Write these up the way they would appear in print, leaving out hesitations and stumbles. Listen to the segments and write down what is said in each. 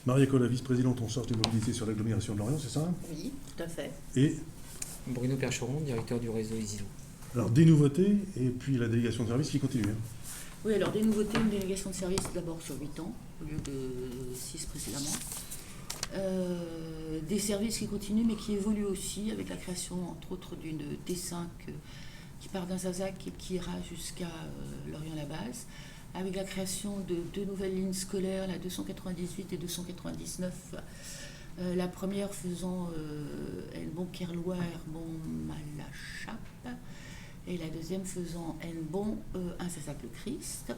Maria Colla, vice-présidente en charge des mobilités sur l'agglomération de Lorient, c'est ça? Oui, tout à fait. Et Bruno Percheron, directeur du réseau EasyZoo. alors des nouveautés et puis la délégation de service qui continue. Oui, alors des nouveautés, une délégation de service d'abord sur 8 ans, au lieu de 6 précédemment. Des services qui continuent mais qui évoluent aussi avec la création entre autres d'une T5 qui part d'Inzazac et qui ira jusqu'à Lorient-la-Base, avec la création de 2 nouvelles lignes scolaires, la 298 et 299. La première faisant Hennebon-Kerlois, Herbon-Malachappe, et la deuxième faisant Hennebon-Inzazac-le-Christ.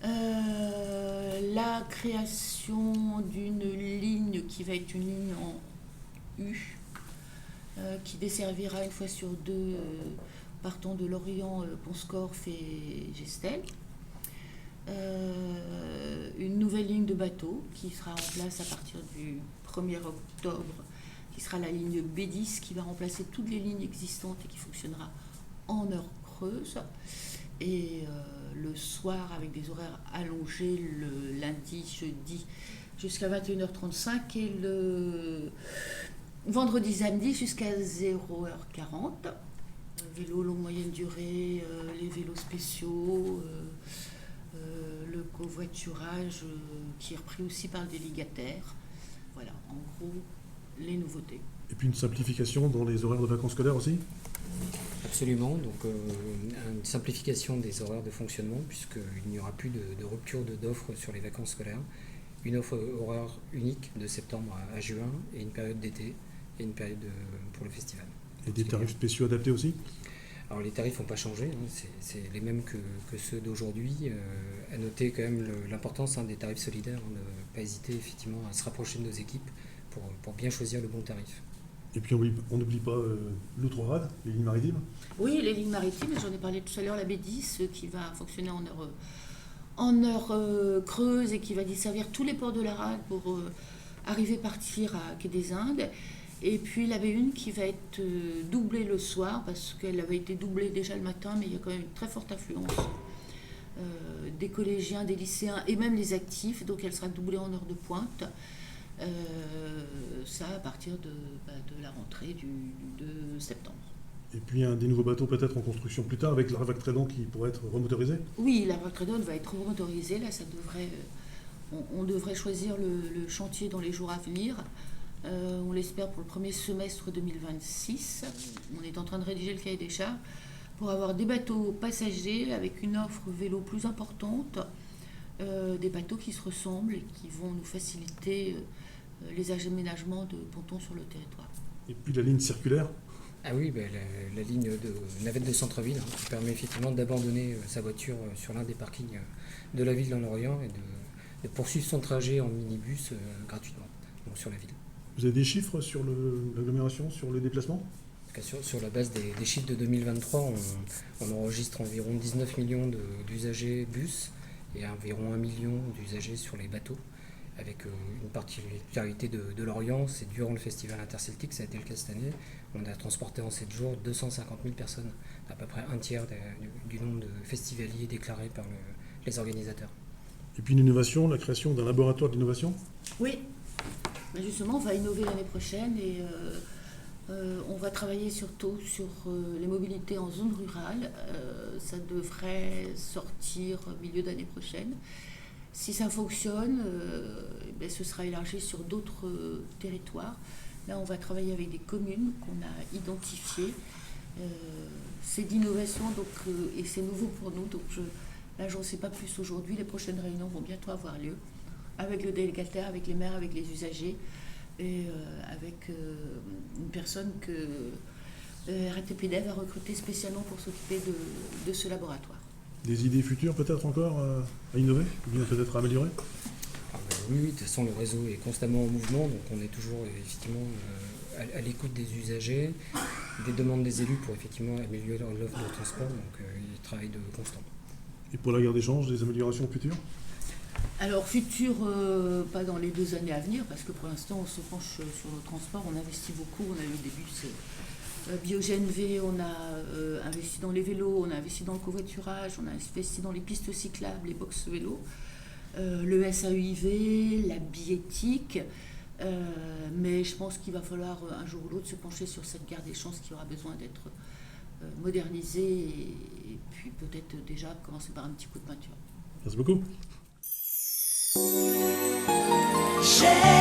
La création d'une ligne qui va être une ligne en U, qui desservira une fois sur deux, partant de Lorient, Pont-Scorff et Gestel. Une nouvelle ligne de bateau qui sera en place à partir du 1er octobre, qui sera la ligne B10, qui va remplacer toutes les lignes existantes et qui fonctionnera en heure creuse. Et le soir, avec des horaires allongés, le lundi, jeudi, jusqu'à 21h35 et le vendredi, samedi, jusqu'à 0h40. Vélos longue moyenne durée, les vélos spéciaux, le covoiturage qui est repris aussi par le délégataire. Voilà, en gros, les nouveautés. Et puis une simplification dans les horaires de vacances scolaires aussi? Absolument, donc une simplification des horaires de fonctionnement puisqu'il n'y aura plus de rupture d'offres sur les vacances scolaires. Une offre horaire unique de septembre à juin et une période d'été et une période pour le festival. Et des tarifs spéciaux adaptés aussi? Alors les tarifs n'ont pas changé, c'est les mêmes que ceux d'aujourd'hui. À noter quand même l'importance des tarifs solidaires, ne pas hésiter effectivement à se rapprocher de nos équipes pour bien choisir le bon tarif. Et puis on n'oublie pas l'outre-rade, les lignes maritimes? Oui, les lignes maritimes, j'en ai parlé tout à l'heure, la B10 qui va fonctionner en heure creuse et qui va desservir tous les ports de la rade pour arriver partir à Quai des Indes. Et puis la B1 qui va être doublée le soir parce qu'elle avait été doublée déjà le matin, mais il y a quand même une très forte affluence des collégiens, des lycéens et même les actifs, donc elle sera doublée en heure de pointe. Ça à partir de la rentrée du 2 septembre. Et puis des nouveaux bateaux peut-être en construction plus tard avec la Ravac Trédent qui pourrait être remotorisé? Oui, la Ravac Trédent va être remotorisée. Là, ça devrait, on devrait choisir le chantier dans les jours à venir. On l'espère pour le premier semestre 2026. On est en train de rédiger le cahier des charges pour avoir des bateaux passagers avec une offre vélo plus importante, des bateaux qui se ressemblent et qui vont nous faciliter les aménagements de pontons sur le territoire. Et puis la ligne circulaire? Ah oui, la ligne de navette de centre-ville qui permet effectivement d'abandonner sa voiture sur l'un des parkings de la ville dans l'Orient et de poursuivre son trajet en minibus gratuitement donc sur la ville. Vous avez des chiffres sur l'agglomération, sur le déplacement? Sur la base des chiffres de 2023, on enregistre environ 19 millions d'usagers bus et environ 1 million d'usagers sur les bateaux, avec une particularité de Lorient, c'est durant le festival interceltique, ça a été le cas cette année, on a transporté en 7 jours 250 000 personnes, à peu près un tiers du nombre de festivaliers déclarés par les organisateurs. Et puis une innovation, la création d'un laboratoire d'innovation? Oui, ben justement, on va innover l'année prochaine et on va travailler surtout sur les mobilités en zone rurale. Ça devrait sortir milieu d'année prochaine. Si ça fonctionne, ben ce sera élargi sur d'autres territoires. Là, on va travailler avec des communes qu'on a identifiées. C'est d'innovation et c'est nouveau pour nous. Donc là, je n'en sais pas plus aujourd'hui. Les prochaines réunions vont bientôt avoir lieu avec le délégataire, avec les maires, avec les usagers et avec une personne que RATP va recruter spécialement pour s'occuper de ce laboratoire. Des idées futures peut-être encore à innover ou bien peut-être à améliorer? Oui, de toute façon le réseau est constamment en mouvement, donc on est toujours effectivement à l'écoute des usagers, des demandes des élus pour effectivement améliorer l'offre de transport, donc il travaille de constant. Et pour la gare d'échange, des améliorations futures? Alors futur, pas dans les 2 années à venir, parce que pour l'instant on se penche sur le transport, on investit beaucoup, on a eu des bus Biogène V, on a investi dans les vélos, on a investi dans le covoiturage, on a investi dans les pistes cyclables, les box vélos. le SAEIV, la billettique. Mais je pense qu'il va falloir un jour ou l'autre se pencher sur cette gare des Champs qui aura besoin d'être modernisée et puis peut-être déjà commencer par un petit coup de peinture. Merci beaucoup. J'ai